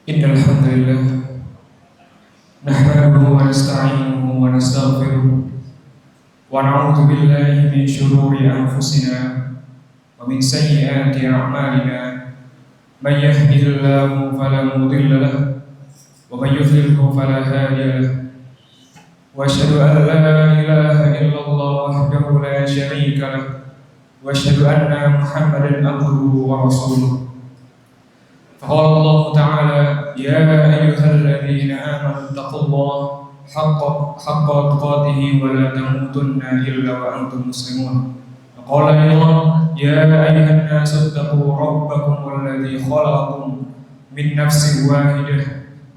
إن الحمد لله نحمده ونستعينه ونستغفره ونعوذ بالله من شرور أنفسنا ومن سيئات أعمالنا من يهده الله فلا مضل له ومن يضلله فلا هادي له وأشهد أن لا إله إلا الله وحده لا شريك له وأشهد أن محمدا عبده ورسوله فقال الله تعالى يا أيها الذين آمنوا اتقوا الله حق تقاته ولا تموتن إلا وأنتم مسلمون وقال أيضا يا أيها الناس اتقوا ربكم الذي خلقكم من نفس واحدة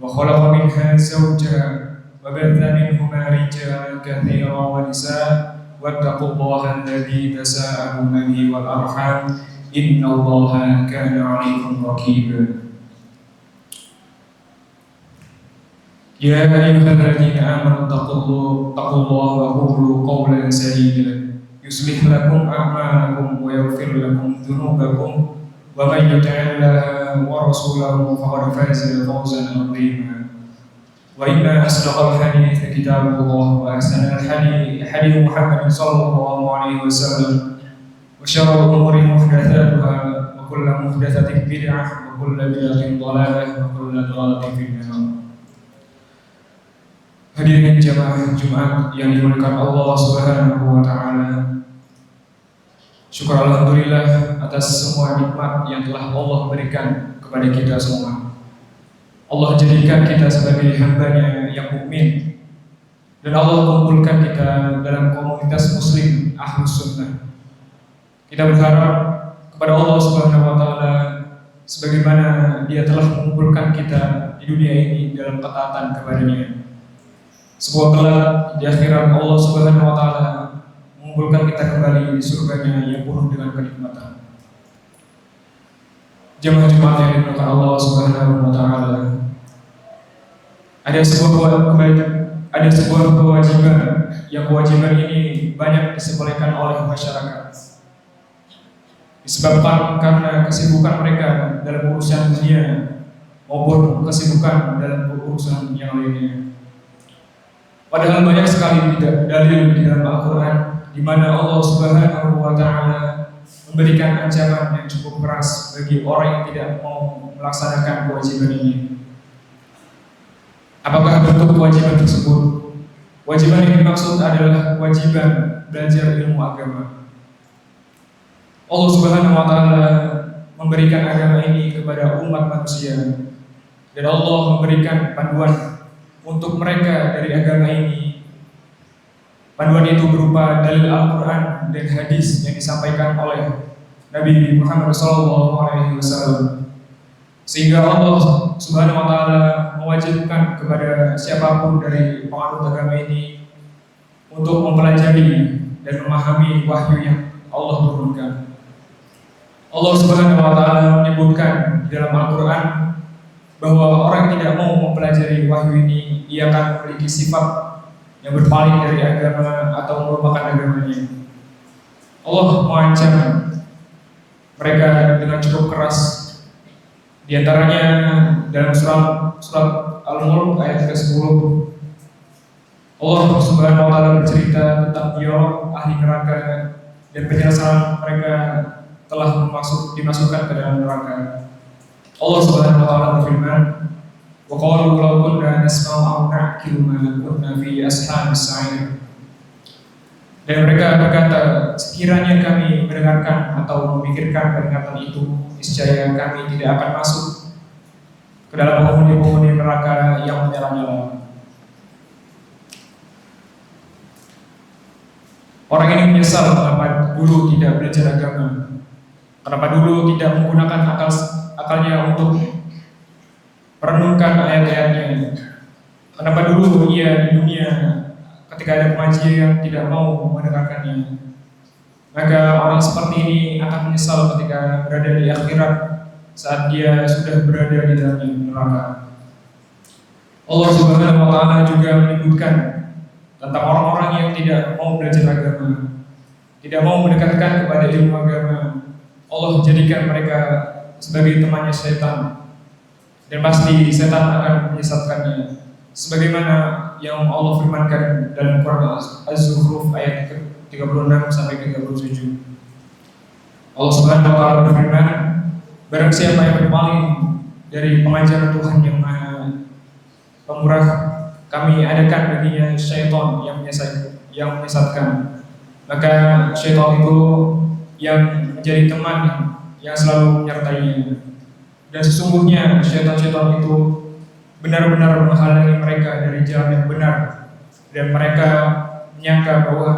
وخلق منها زوجها وبث منهما رجالا كثيرا ونساء واتقوا الله الذي تساءلون به والأرحام إن الله كان عليكم رقيبا يا أيها الذين آمنوا اتقوا الله وقولوا قولا سديدا يصلح لكم أعمالكم ويغفر لكم ذنوبكم ومن يطع الله ورسوله فقد فاز فوزا عظيما وإن أصدق الحديث كتاب الله وأحسن الحديث حديث محمد صلى الله عليه وسلم وشر الأمور محدثاتها وكل محدثة بدعة وكل بدعة ضلالة وكل ضلالة في النار. Hadirin jamaah Jumat yang dimuliakan Allah Subhanahu wa taala. Syukur alhamdulillah atas semua nikmat yang telah Allah berikan kepada kita semua. Allah jadikan kita sebagai hamba-Nya yang mukmin dan Allah kumpulkan kita dalam komunitas muslim Ahlus Sunnah. Kita berharap kepada Allah Subhanahu wa taala sebagaimana Dia telah mengumpulkan kita di dunia ini dalam ketaatan kepada-Nya. Semoga kelak di akhirat Allah Subhanahu wa taala mengumpulkan kita kembali di surga-Nya yang penuh dengan kenikmatan. Jemaah Jumat yang dimuliakan Allah Subhanahu wa taala. Ada sebuah kewajiban yang kewajiban ini banyak disepelekan oleh masyarakat. Disebabkan karena kesibukan mereka dalam urusan dunia maupun kesibukan dalam urusan yang lainnya. Padahal banyak sekali dalil di dalam Al-Quran di mana Allah Subhanahu wa taala memberikan ancaman yang cukup keras bagi orang yang tidak mau melaksanakan kewajiban ini. Apakah bentuk kewajiban tersebut? Kewajiban yang dimaksud adalah kewajiban belajar ilmu agama. Allah Subhanahu wa taala memberikan agama ini kepada umat manusia dan Allah memberikan panduan untuk mereka dari agama ini. Panduan itu berupa dalil Al-Quran dan hadis yang disampaikan oleh Nabi Muhammad SAW. Sehingga Allah Subhanahu wa taala mewajibkan kepada siapapun dari penganut agama ini untuk mempelajari dan memahami wahyu yang Allah turunkan. Allah Subhanahu wa taala menyebutkan di dalam Al-Quran bahwa orang yang tidak mau mempelajari wahyu ini, ia akan memiliki sifat yang berpaling dari agama atau merupakan agamanya. Allah mengancam mereka dengan cukup keras. Di antaranya dalam surat Al-Mulk ayat ke-10, Allah Subhanahu wa taala bercerita tentang dialog ahli neraka dan penjelasan mereka telah dimasukkan ke dalam neraka. Allah Subhanahu wa taala berfirman, "Wa qalu law kunna nasma'u aw na'qilu ma kunna fi ashabis sa'ir." Dan mereka berkata, sekiranya kami mendengarkan atau memikirkan peringatan itu, niscaya kami tidak akan masuk ke dalam penghuni-penghuni neraka yang menyala-nyala. Orang ini menyesal kenapa dulu tidak belajar agama, kenapa dulu tidak menggunakan akalnya untuk merenungkan ayat-ayatnya. Kenapa dulu ia di dunia ketika ada pengajian tidak mau mendengarkannya. Maka orang seperti ini akan menyesal ketika berada di akhirat saat dia sudah berada di dalam neraka. Allah Subhanahu wa taala juga menyebutkan tentang orang-orang yang tidak mau belajar agama, tidak mau mendekatkan kepada ilmu agama. Allah jadikan mereka sebagai temannya setan dan pasti setan akan menyesatkannya. Sebagaimana yang Allah firmankan dalam Quran Az-Zukhruf ayat 36 sampai 37. Allah Subhanahu wa taala berfirman, barang siapa yang berpaling dari pengajaran Tuhan yang Maha Pemurah, kami adakan baginya syaitan yang menyesatkan. Maka syaitan itu yang menjadi teman yang selalu menyertainya. Dan sesungguhnya syaitan-syaitan itu benar-benar menghalangi mereka dari jalan yang benar, dan mereka menyangka bahwa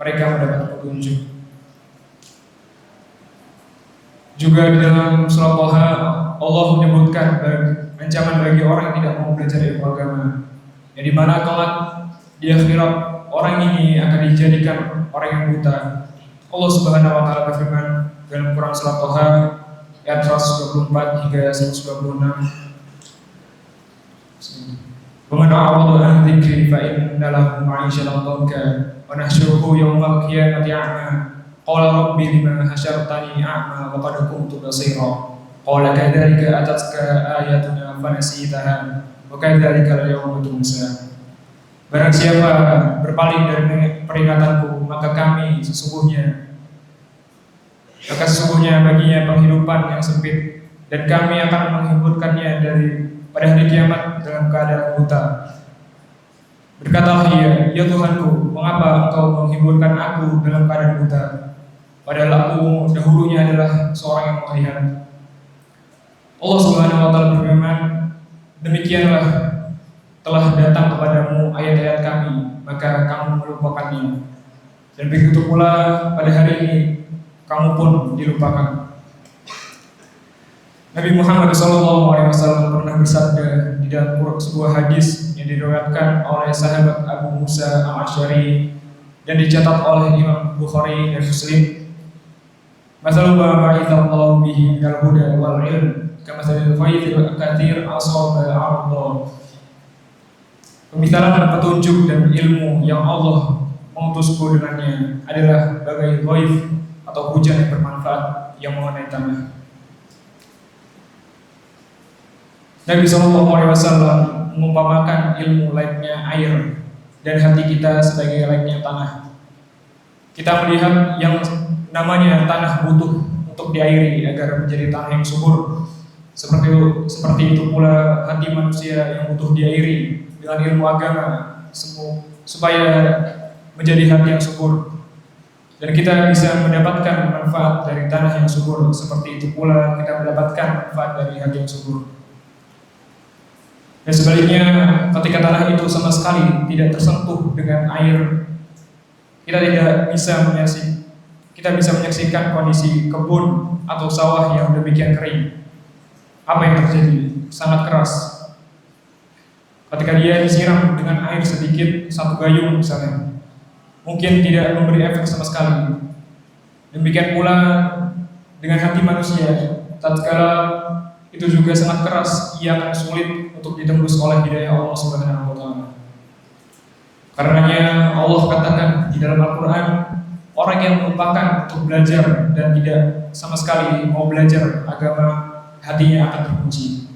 mereka mendapat petunjuk. Juga di dalam surat Thaha Allah menyebutkan ancaman bagi orang yang tidak mau belajar ilmu agama, yang dimana kelak di akhirat orang ini akan dijadikan orang yang buta. Allah Subhanahu wa taala berfirman dalam Quran surat Thaha ayat 124 hingga 126. وَمَنْ أَعْرَضَ عَنْ ذِكْرِي فَإِنَّ لَهُ مَعِيشَةً ضَنكًا وَنَحْشُرُهُ يَوْمَ الْقِيَامَةِ أَعْمَى قَالَ رَبِّ لِمَ حَشَرْتَنِي أَعْمَى وَقَدْ كُنْتُ بَصِيرًا قَالَ كَذَلِكَ أَتَتْكَ آيَاتُنَا فَنَسِيتَهَا وَكَذَلِكَ الْيَوْمَ تُنسَى. Barang siapa berpaling dari peringatanku, maka sesungguhnya baginya penghidupan yang sempit, dan kami akan menghiburkannya pada hari kiamat dalam keadaan buta. Berkatalah ia, ya Tuhanku, mengapa engkau menghiburkan aku dalam keadaan buta, padahal aku dahulunya adalah seorang yang melihat. Allah Subhanahu wa taala berfirman, demikianlah telah datang kepadamu ayat-ayat kami, maka kamu melupakannya, dan begitu pula pada hari ini kamu pun dilupakan. Nabi Muhammad SAW pernah bersabda di dalam sebuah hadis yang diriwayatkan oleh sahabat Abu Musa Al-Asy'ari dan dicatat oleh Imam Bukhari dan Muslim. Masalu ma ba'ithallahu bihi minal huda wal ilm kamathalil ghaythil katsir asaba 'arda. Pembicaraan petunjuk dan ilmu yang Allah mengutusku dengannya adalah bagai ghaith atau hujan yang bermanfaat yang mengenai tanah. Nabi SAW mengumpamakan ilmu layaknya air dan hati kita sebagai layaknya tanah. Kita melihat yang namanya tanah butuh untuk diairi agar menjadi tanah yang subur. Seperti itu pula hati manusia yang butuh diairi dengan ilmu agama supaya menjadi hati yang subur. Dan kita bisa mendapatkan manfaat dari tanah yang subur. Seperti itu pula kita mendapatkan manfaat dari hati yang subur. Dan sebaliknya, ketika tanah itu sama sekali tidak tersentuh dengan air, kita bisa menyaksikan kondisi kebun atau sawah yang demikian kering. Apa yang terjadi? Sangat keras. Ketika dia disiram dengan air sedikit, satu gayung misalnya, mungkin tidak memberi efek sama sekali. Demikian pula dengan hati manusia, tatkala itu juga sangat keras, ia akan sulit untuk ditembus oleh hidayah Allah Subhanahu wa taala. Karenanya Allah katakan di dalam Al-Qur'an, orang yang melupakan untuk belajar dan tidak sama sekali mau belajar agama, hatinya akan terkunci.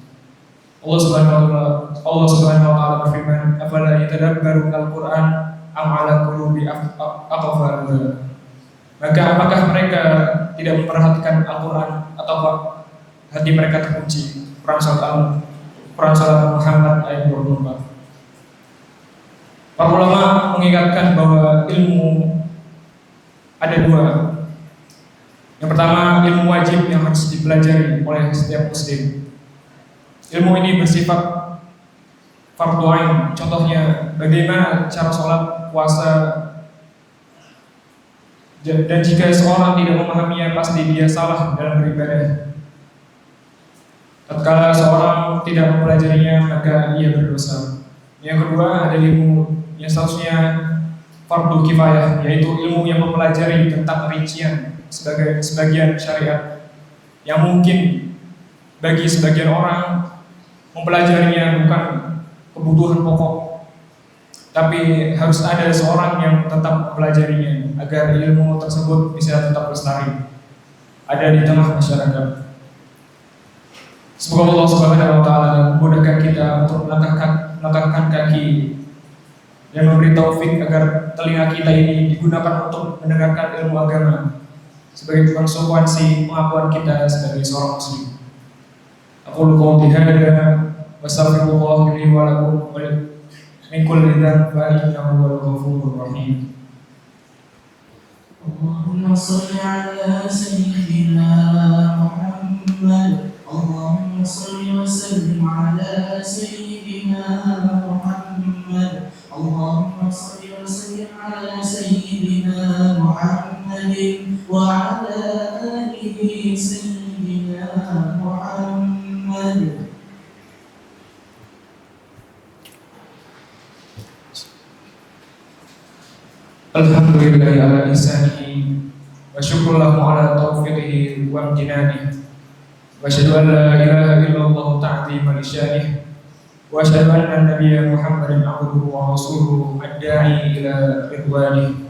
Allah Subhanahu wa taala berfirman, "Afala yatadabbaruna al-Qur'an am 'ala qulubi aqfalha?" Maka apakah mereka tidak memperhatikan Al-Qur'an atau hati mereka terkunci? Quran Surat Muhammad ayat 24. Para ulama mengingatkan bahwa ilmu ada dua. Yang pertama, ilmu wajib yang harus dipelajari oleh setiap muslim. Ilmu ini bersifat fardhu ain. Contohnya, bagaimana cara sholat, puasa. Dan jika seorang tidak memahaminya, pasti dia salah dalam beribadah. Tatkala seorang tidak mempelajarinya, maka ia berdosa. Yang kedua, ada ilmu yang seharusnya fardhu kifayah, yaitu ilmu yang mempelajari tentang rincian sebagian syariat, yang mungkin bagi sebagian orang mempelajarinya bukan kebutuhan pokok, tapi harus ada seorang yang tetap mempelajarinya agar ilmu tersebut bisa tetap lestari, ada di tengah masyarakat. Semoga Allah Subhanahu wa taala memudahkan kita untuk melangkahkan kaki dan memberi taufik agar telinga kita ini digunakan untuk mendengarkan ilmu agama sebagai konsekuensi pengakuan kita sebagai seorang muslim. Aqulu qawli hadza wa astaghfirullah li wa lakum wa min kulli dhanbin innahu huwal ghafurur rahim. Allahumma shalli ala sayyidina Muhammad. Allahumma shalli wa sallim ala sayyidina Muhammad. Allahumma shalli wa sallim ala sayyidina Muhammadin wa ala alihi sayyidina Muhammad. Alhamdulillahi ala ihsanihi wa syukur lahu ala taufiqihi wa amtinanihi wa asyhadu an la ilaha illallah ta'zima li syanihi wa asyhadu anna nabiyya Muhammadan abduhu wa rasuluhu ad-da'i ila ridwanihi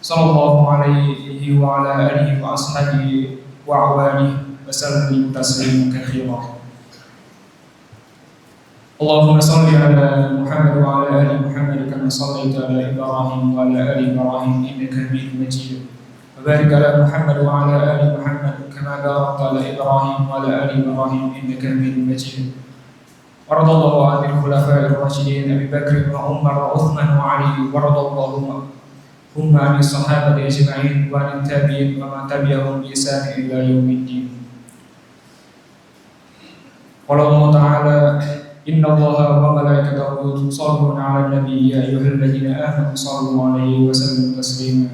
sallallahu alaihi wa ala alihi wa ashabihi wa awanihi wa sallim tasliman katsiran. Allahumma salli ala Muhammad wa ala ali Muhammad kama sallaita ala Ibrahim wa ala ali Ibrahim innaka Hamidum Majid. Wa barik ala Muhammad wa ala ali Muhammad kama barakta ala Ibrahim wa ala ali Ibrahim innaka Hamidum Majid. Wa radallahu anil khulafa'ir rasyidin Abi Bakr wa Umar wa Uthman wa Ali wa radallahu anil sahabati ajma'in wa anil tabi'in wa man tabi'ahum bi ihsan ila yaumiddin. Qala Allah Ta'ala Inna Allaha wa malaikatahu yusalluna 'alan nabi ya ayyuhalladzina amanu sallu 'alaihi wa sallimu taslima.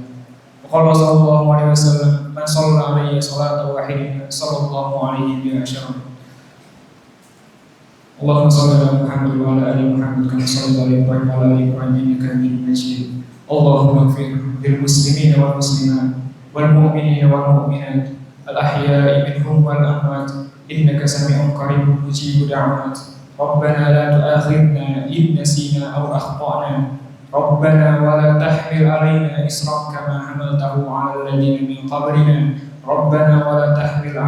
Wa qala sallallahu 'alaihi wasallam man shalla 'alayya salatan wahidatin sallallahu 'alaihi bi asyara. Allahumma shalli ala Muhammad wa ala ali Muhammad kama shallaita ala Ibrahim wa ala ali Ibrahim innaka Hamidum Majid. Allahumma ighfir lil muslimina wal muslimat wal mu'minina wal mu'minat al ahya'i minhum wal amwat innaka sami'un qaribun mujibud da'wat. ربنا لا تؤاخذنا إن نسينا أو أخطأنا ربنا ولا تحمل علينا إصرا كما حملته على الذين من قبلنا ربنا ولا تحملنا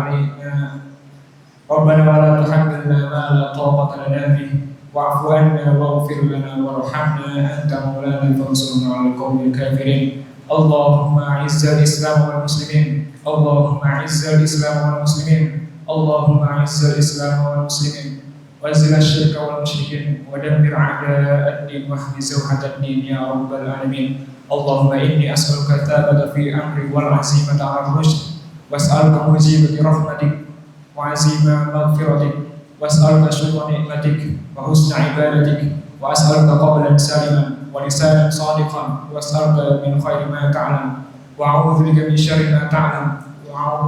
ما لا طاقة لنا به واعف عنا واغفر لنا وارحمنا أنت مولانا فانصرنا على القوم الكافرين. اللهم أعز الإسلام والمسلمين اللهم أعز الإسلام والمسلمين اللهم أعز الإسلام والمسلمين وانزل الشرك والمشركين ودمر أعداء الدين واهد زوحة الدين يا رب العالمين. اللهم إني أسألك الثبات في أمري والعزيمة على الرشد وأسألك موجبة رحمتك وعزيم مغفرتك وأسألك شكر نعمتك وحسن عبادتك وأسألك قبلا سالما ولسانا صادقا وأسألك من خير ما تعلم وأعوذ بك من شر ما تعلم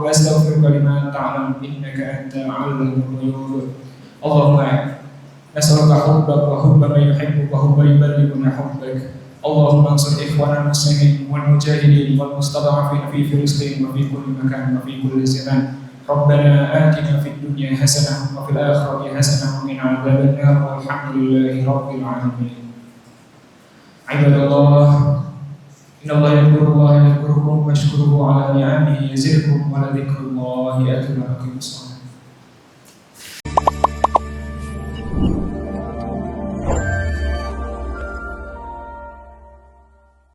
وأستغفرك لما تعلم إنك أنت علام الغيوب. اللهم نسألك حبك وحب من يحبك وحب يبلغنا حبك. اللهم انصر إخواننا المسلمين والمجاهدين والمستضعفين في فلسطين وفي كل مكان وفي كل زمان. ربنا آتنا في الدنيا حسنة وفي الآخرة حسنة وقنا عذاب النار والحمد لله رب العالمين. عباد الله إن الله يذكركم واشكروه على نعمه يزدكم ولذكر الله أكبر.